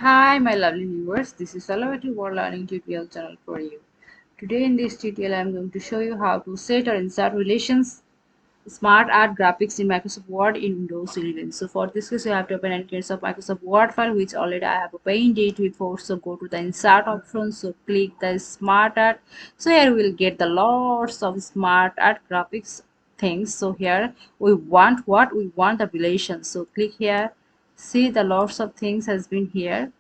Hi my lovely viewers, this is Salawati Word Learning tutorial channel for you. Today in this tutorial I am going to show you how to set or insert relations SmartArt graphics in Microsoft Word in Windows 11. So for this case you have to open any case of Microsoft Word file which already I have opened it before. So go to the insert option, so click the SmartArt. So here we will get the lots of SmartArt graphics things. So here we want what we want, the relations. So click here. See, the lots of things has been here.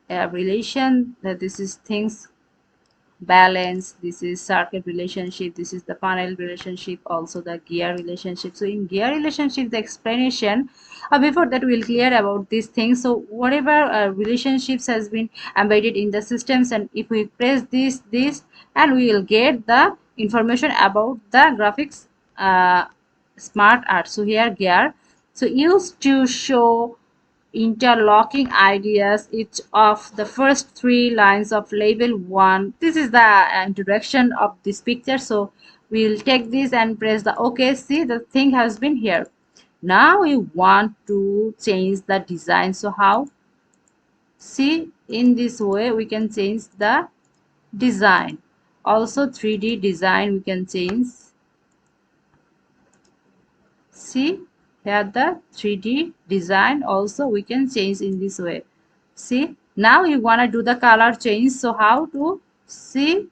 Relation, that this is things balance, this is circuit relationship, this is the panel relationship, also the gear relationship. So in gear relationship, the explanation before that we'll clear about these things. So whatever relationships has been embedded in the systems, and if we press this and we will get the information about the graphics smart art. So here gear, so used to show interlocking ideas each of the first three lines of label 1. This is the introduction of this picture. So we'll take this and press the OK. See, the thing has been here. Now we want to change the design. So how? See, in this way we can change the design. Also 3D design we can change. See, here the 3D design also we can change in this way. See, now you want to do the color change. So how to see?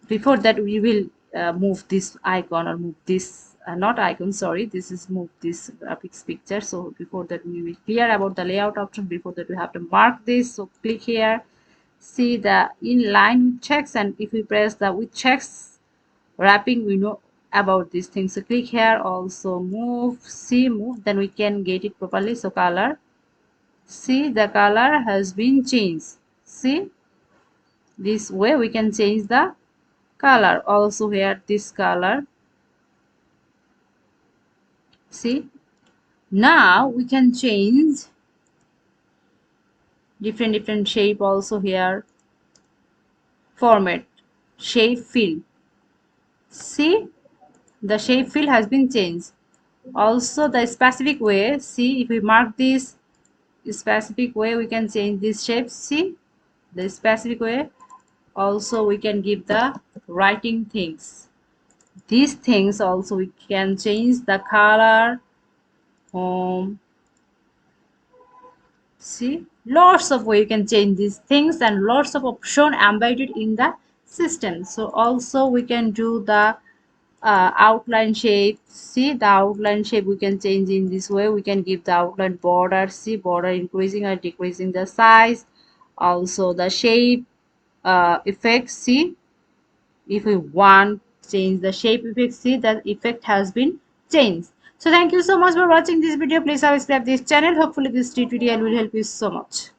Before that we will move this icon, or move this not icon, sorry, this is move this graphics picture. So before that we will clear about the layout option. Before that we have to mark this. So click here. See the inline with checks, and if we press the with checks wrapping, we know about these things. So click here, also move, see, move, then we can get it properly. So color, see, the color has been changed. See, this way we can change the color. Also here this color, see, now we can change different shape. Also here format, shape fill, see, the shape fill has been changed. Also the specific way, see, if we mark this specific way we can change this shape. See, the specific way. Also we can give the writing things, these things. Also we can change the color, home, see, lots of way you can change these things, and lots of option embedded in the system. So also we can do the outline shape. See, the outline shape we can change in this way. We can give the outline border. See, border increasing or decreasing the size. Also the shape effect. See, if we want change the shape effect, see, that effect has been changed. So thank you so much for watching this video. Please subscribe this channel. Hopefully this tutorial will help you so much.